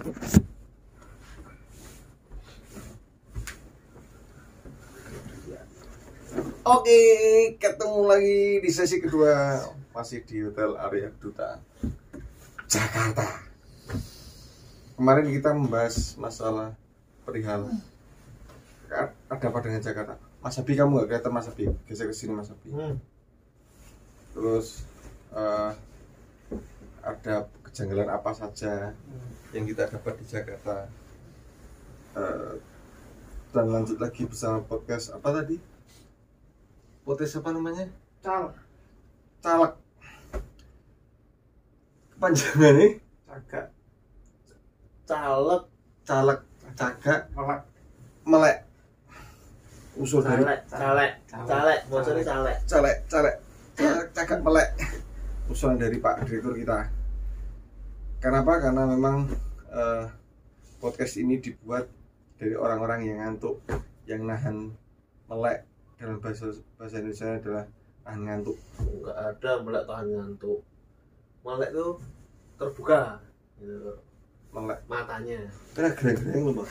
Oke, ketemu lagi di sesi kedua, masih di Hotel Arya Duta, Jakarta. Kemarin kita membahas masalah perihal ada apa dengan Jakarta. Mas Abi, kamu nggak kelihatan Mas Abi? Geser ke sini Mas Abi. Terus ada kejanggalan apa saja yang kita dapat di Jakarta. Dan lanjut lagi bersama podcast apa tadi? Podcast apa namanya? Caleg. Kepanjangannya? Caleg, cagak, melek. Usul dari maksudnya Caleg, cagak, melek. Usulan dari Pak Direktur kita. Kenapa? Karena memang podcast ini dibuat dari orang-orang yang ngantuk, yang nahan melek. Dalam bahasa Indonesia adalah tahan ngantuk. Enggak ada melek tahan ngantuk. Melek itu terbuka gitu. Melek Matanya. Kena gereng-gereng loh, Pak.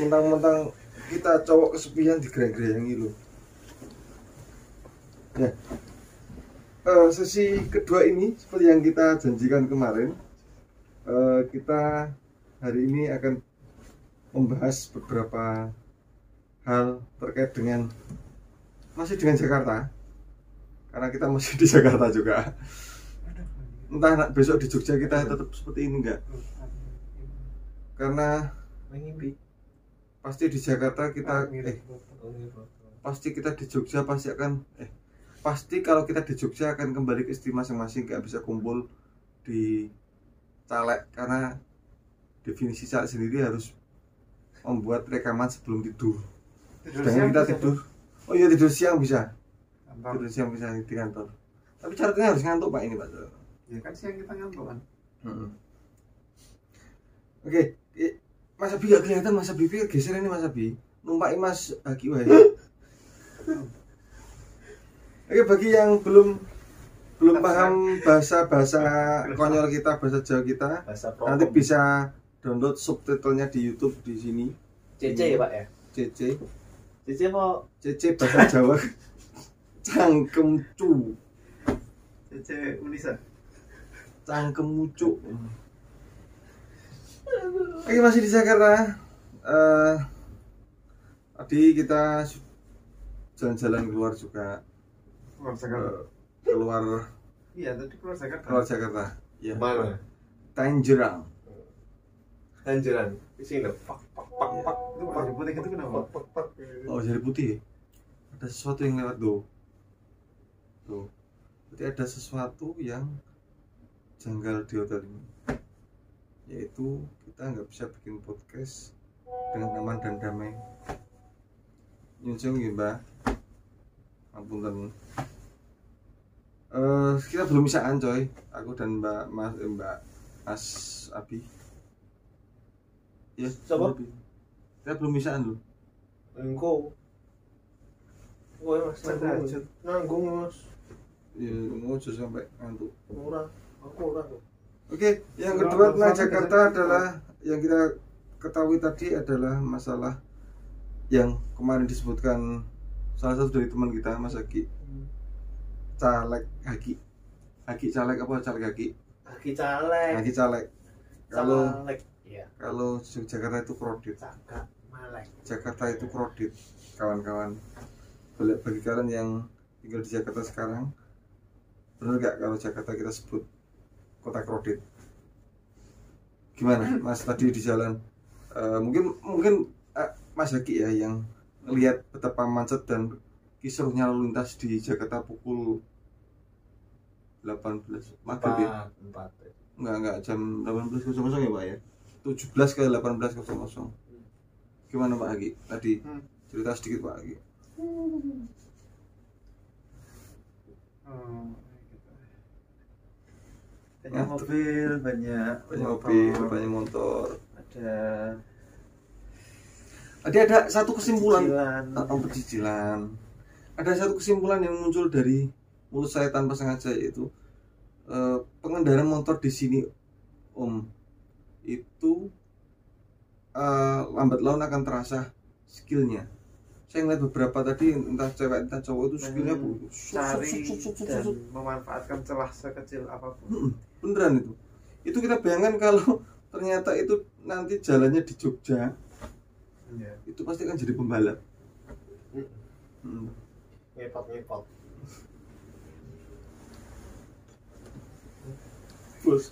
Mentang-mentang kita cowok kesepian digereng-gerengi loh. Ya. Sesi kedua ini seperti yang kita janjikan kemarin, kita hari ini akan membahas beberapa hal terkait dengan masih dengan Jakarta, karena kita masih di Jakarta juga. Entah besok di Jogja kita tetap seperti ini enggak, karena pasti di Jakarta kita pasti kita di Jogja pasti kalau kita di Jogja akan kembali ke istri masing-masing, nggak bisa kumpul di caleg, karena definisi caleg sendiri harus membuat rekaman sebelum tidur. Sedangkan kita tidur, oh iya tidur siang bisa, tidur siang bisa di kantor. Tapi syaratnya harus ngantuk Pak ini Pak. Ya kan siang kita ngantuk kan. Oke, Mas Abi gak kelihatan, Mas Abi geser ini Mas Abi, numpaki Mas Aki wae. Oke, bagi yang belum paham bahasa konyol kita, bahasa Jawa kita, nanti bisa download subtitlenya di YouTube di sini. CC ya Pak ya? CC apa? CC bahasa Jawa. Cangkemcu. CC Unisa. Cangkemucu. Oke, masih di Jakarta. Tadi kita jalan-jalan keluar juga. Keluar Jakarta. Iya, tadi keluar Jakarta. Ya. Mana? Tangerang. Di sini. Pak. Itu Pak Putih itu kenapa? Oh, jadi putih. Ada sesuatu yang lewat tuh. Berarti ada sesuatu yang janggal di hotel ini. Yaitu kita nggak bisa bikin podcast dengan aman dan damai. Nyusun ya Mbak. Ampun. Kita belum bisaan coy. Aku dan Mbak Mas Abi. Ya, Siapa? Kita belum bisaan loh. Engko. Mas, nanggung Mas. Ya, mau sampai ngantuk. Aku ora kok. Oke, yang kedua tentang Jakarta adalah yang kita ketahui tadi adalah masalah yang kemarin disebutkan salah satu dari teman kita, Mas Haki. Caleg Haki. Haki caleg apa caleg Haki? Haki caleg. Kalau Jakarta itu kredit. Jakarta itu kredit, kawan-kawan. Bagi kalian yang tinggal di Jakarta sekarang, benar nggak kalau Jakarta kita sebut kota kredit? Gimana Mas tadi di jalan? Mungkin Mas Haki ya yang lihat betapa macet dan kisruhnya lalu lintas di Jakarta pukul 18 maghrib ya? 4. Enggak jam 18.00 ya Pak ya? 17 ke 18.00. Gimana Pak Haki? Tadi cerita sedikit Pak Haki. Banyak mobil, banyak motor. Ada ada satu kesimpulan cicilan. Ada satu kesimpulan yang muncul dari mulut saya tanpa sengaja, yaitu pengendara motor di sini itu lambat laun akan terasa skillnya. Saya ngeliat beberapa tadi, entah cewek entah cowok itu skillnya cari dan memanfaatkan celah sekecil apapun. beneran itu kita bayangkan kalau ternyata itu nanti jalannya di Jogja, Iya. itu pasti akan jadi pembalap. Ngepot. Terus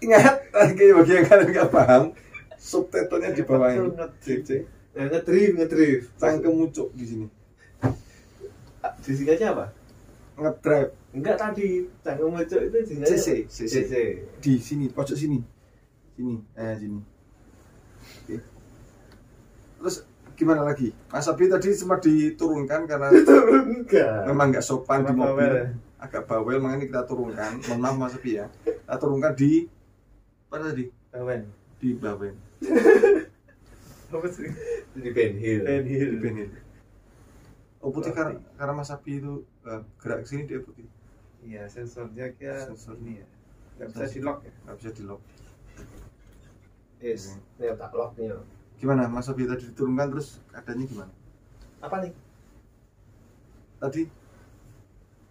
ingat lagi bagi yang kalian nggak paham, subtitlenya di bawah ini. CC Ngedrift. cangkem muncul di sini. Disingkatnya apa? Ngedrive Enggak tadi, cangkem muncul itu disingkatnya CC. Di sini pojok sini. Sini. Sini. Oke. Terus gimana lagi? Mas Abi tadi sempat diturunkan karena Enggak. memang nggak sopan di Agak mobil. bawel ya? Agak bawel, makanya kita turunkan. Mohon maaf Mas Abi ya. Kita turunkan di mana tadi? Bawen. Di Bawen. Apa sih? Di Ben Hill. Di Benin. Oh putih karena Mas Abi itu gerak sini dia putih. Iya, sensornya kayak Sensor. ini ya. Nggak bisa di lock ya. Nggak bisa di lock. Yes, ini tak locknya. Gimana Mas Abi tadi diturunkan terus keadaannya gimana? Apa nih Tadi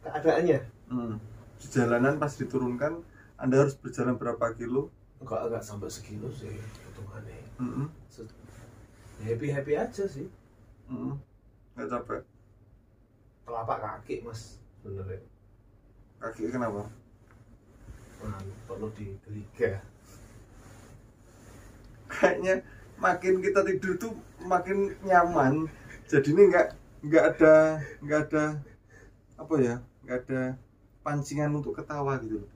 keadaannya? di jalanan pas diturunkan Anda harus berjalan berapa kilo? Enggak sampai sekilo sih hitungannya. Mm-mm. Happy aja sih. Nggak capek. Telapak kaki mas sebenarnya. Kaki kenapa? Perlu digeliga. Kayaknya makin kita tidur tuh makin nyaman. Jadi ini nggak ada apa ya? Nggak ada pancingan untuk ketawa gitu loh.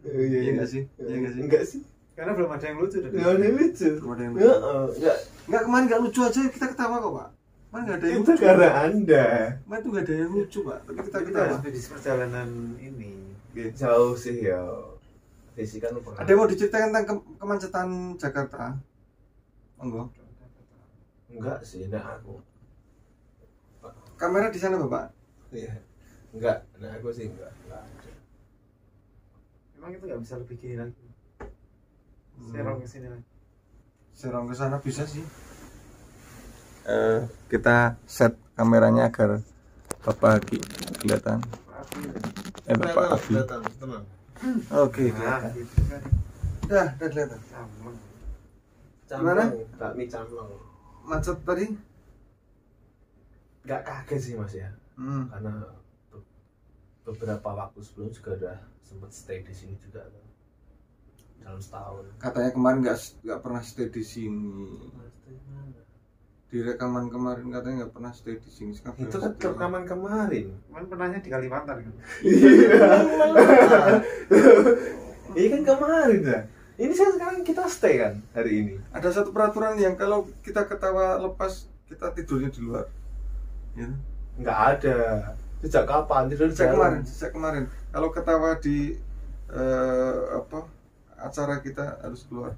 Iya nggak sih? Iya nggak sih? Enggak sih. Karena belum ada yang lucu. Enggak ada yang lucu. Belum ada yang lucu. Enggak. Nggak, kemarin nggak lucu aja kita ketawa kok Pak. Kemarin nggak ada yang Itu lucu. karena Anda Kemarin tuh nggak ada yang lucu Pak. Tapi kita Kita ketawa. ekspedisi perjalanan ini. Oke. jauh sih ya. Desi kan pernah. Ada yang mau diceritakan tentang kemacetan Jakarta? Monggo. Enggak sih, enggak aku. Kamera di sana Bapak. Iya. Enggak aku sih enggak ada. Emang itu nggak bisa lebih gini lagi. Serong ke sini lagi. Serong ke sana bisa sih. Kita set kameranya agar Bapak Haki kelihatan. Bapak Abi. Kelihatan, tenang. Oke, Nah, kelihatan. gitu kan. Udah kelihatan. Sama. Gimana? Bakmi camlong. Macet tadi? Enggak kaget sih Mas ya. Karena beberapa waktu sebelum juga udah sempat stay di sini juga kan. Dalam setahun. Katanya kemarin nggak pernah stay di sini. Di rekaman kemarin katanya nggak pernah stay di sini. Sekarang Itu kan rekaman kemarin. Cuman pernahnya di Kalimantan kan. Ini kan kemarin ya. Ini sekarang kita stay kan hari ini. Ada satu peraturan yang kalau kita ketawa lepas kita tidurnya di luar. Ya. Nggak ada. Sejak kapan? Tidur di jalan. Sejak kemarin. Kalau ketawa di acara kita harus keluar.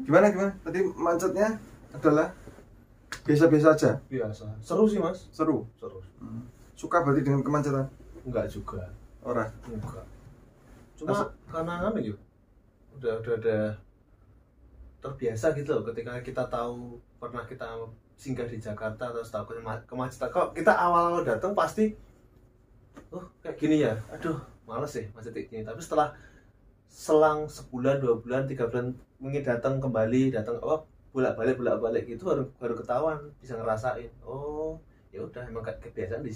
Gimana? Tadi macetnya adalah biasa-biasa aja. Biasa. Seru sih Mas. Seru. Suka berarti dengan kemacetan? Enggak juga. Orang. Enggak. Cuma karena anu yuk. Udah terbiasa gitu loh ketika kita tahu pernah kita singgah di Jakarta terus tahu kemacetan. Kok kita awal datang pasti kayak gini ya. Aduh, males sih macet ini. Tapi setelah selang sebulan, 2 bulan, 3 bulan mungkin datang bolak-balik gitu baru ketahuan, bisa ngerasain. Oh, ya udah emang kebiasaan di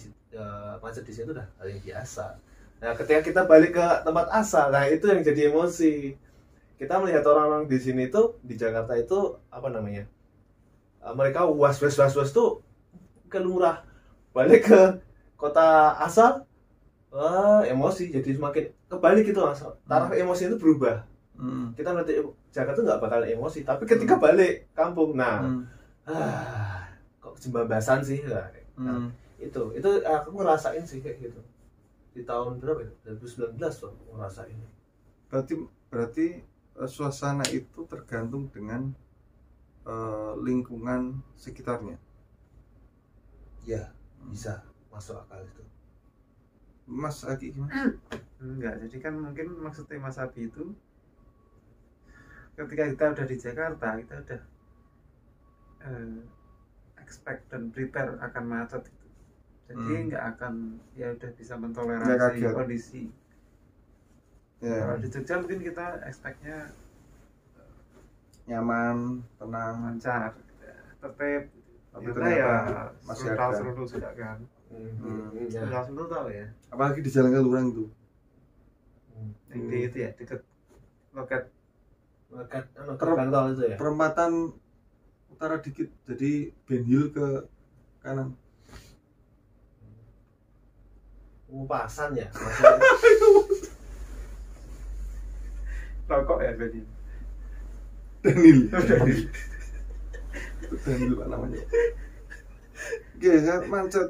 macet di situ udah hal yang biasa. Nah, ketika kita balik ke tempat asal, nah itu yang jadi emosi. Kita melihat orang-orang di sini tuh di Jakarta itu apa namanya? Mereka was tuh kelurah. Balik ke kota asal, emosi jadi semakin kebalik gitu Mas. Taraf emosi itu berubah. Kita nanti Jakarta nggak bakal emosi, tapi ketika balik kampung, kok jembabasan sih, itu aku ngerasain sih kayak gitu di tahun berapa itu 2019 loh ngerasain. Berarti suasana itu tergantung dengan lingkungan sekitarnya. Ya bisa masuk akal itu. Mas Aki gimana? Enggak, jadi kan mungkin maksudnya Mas Abi itu ketika kita udah di Jakarta kita udah expect dan prepare akan macet gitu. Jadi nggak akan, ya udah bisa Nggak mentoleransi kaget. kondisi. Kalau di Jogja mungkin kita expect-nya Nyaman, tenang. lancar, tertib. Tapi Ternyata ya ternyata masih ada. serudal juga kan. Ya. Serudal tahu ya. Apalagi di Jalan Kelurang itu. Yang di itu ya deket loket. Loket gerbang tol itu ya. Perempatan utara dikit, jadi Ben Hill ke kanan. Pasan ya. Rokok ya Beni. Daniel. Itu Daniel Pak namanya. Oke, saya macet.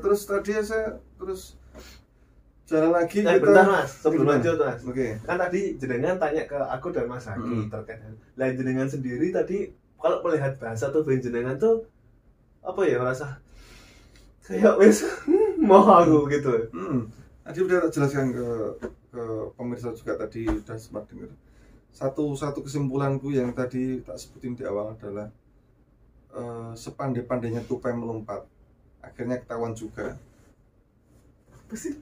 Terus tadi saya terus jalan lagi Nah, kita. bentar Mas, sebelum Gimana? lanjut Mas. Oke. Kan tadi jenengan tanya ke aku dan Mas Haki terkait lain jenengan sendiri tadi kalau melihat bahasa tuh jenengan tuh apa ya merasa kayak wes mau aku gitu. Tadi udah tak jelaskan ke pemirsa juga tadi udah sempat dengar. Satu kesimpulanku yang tadi tak sebutin di awal adalah sepandai-pandainya tupai melompat, akhirnya ketahuan juga. Apa sih?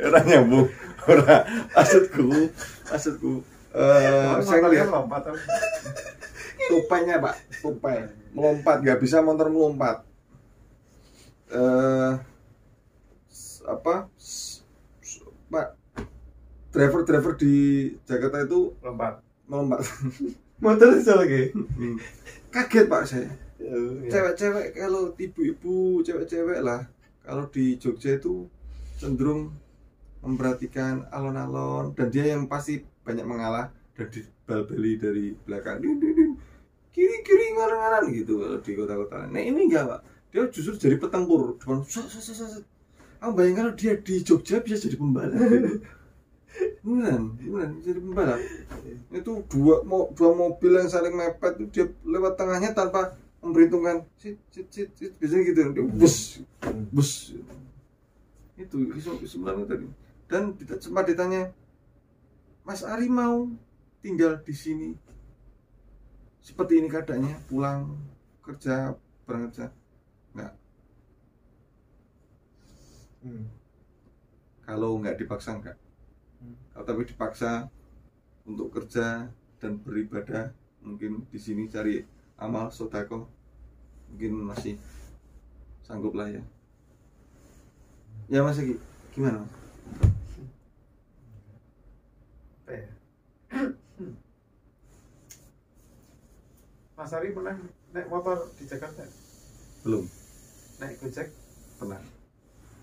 Orang nyambung, orang maksudku, saya ngelihat lompat apa? tupainya Pak, tupai melompat, nggak bisa motor melompat. Pak, driver di Jakarta itu melompat. Motor itu lagi. Kaget Pak saya. Ya. Cewek-cewek kalau ibu-ibu, cewek-cewek lah, kalau di Jogja itu cenderung memperhatikan alon-alon, dan dia yang pasti banyak mengalah dan dibal-bali dari belakang, kiri ngaran-ngaran gitu kalau di kota-kota. Nah ini enggak Pak, dia justru jadi petempur, cuman aku bayangkan kalau dia di Jogja bisa jadi pembalap. Beneran jadi pembalap. Itu dua mobil yang saling mepet, itu dia lewat tengahnya tanpa memperhitungkan biasanya gitu, dia bus itu sebenarnya tadi. Dan sempat ditanya, Mas Ari mau tinggal di sini seperti ini keadaannya, pulang kerja berangkat nggak? Kalau nggak dipaksa nggak. Kalau tapi dipaksa untuk kerja dan beribadah, mungkin di sini cari amal sodako, mungkin masih sanggup lah ya. Ya Mas Egi, gimana Mas? Apa ya? Mas Ari pernah naik motor di Jakarta? Belum Naik Gojek? pernah.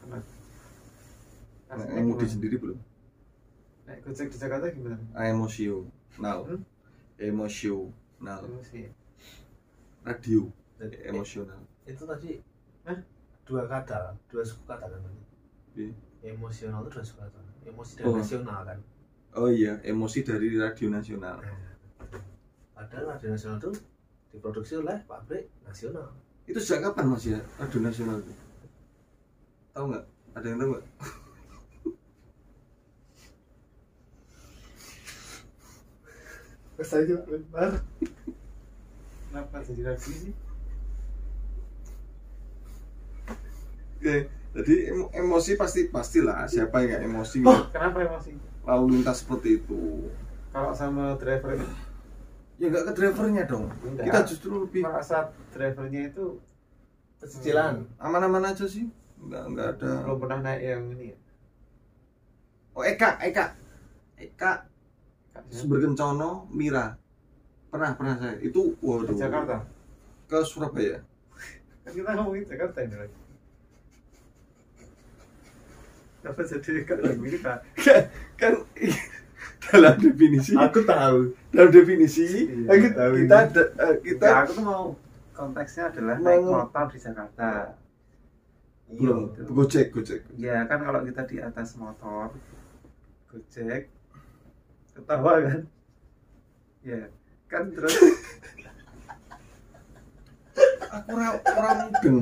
Pernah. Naik mudi sendiri belum. Naik Gojek di Jakarta gimana? Emosional. Emosional. Emosi. Radio Jadi, emosional. itu tadi dua suku kata kan tadi. Iya. Emosional itu dua suku kata. Emosi dan nasional kan. Oh iya, emosi dari radio nasional. Padahal radio nasional itu diproduksi oleh pabrik nasional. Itu sejak kapan Mas ya radio nasional itu? Tahu nggak? Ada yang tahu nggak? Saya juga benar. Kenapa jadi radio sih? Oke, jadi emosi pastilah, siapa yang nggak emosi Kenapa emosi? lalu lintas seperti itu. Kalau sama driver itu Ya nggak ke drivernya dong. Enggak. Kita justru lebih merasa drivernya itu Cicilan. aman-aman aja sih. Nggak ada. belum pernah naik yang ini ya. Oh Eka Sumberkencono Mira. Pernah saya. Itu Di waduh. Jakarta. Ke Surabaya. Kan kita ngomongin Jakarta ini lagi. Apa jadi dekat lagu ini Kak? Kan dalam definisi Aku tahu. dalam definisi Iya, kita Nah, aku tuh mau konteksnya adalah naik motor di Jakarta. belum Gojek. Ya kan kalau kita di atas motor Gojek ketawa kan? Ya kan terus aku orang mudeng.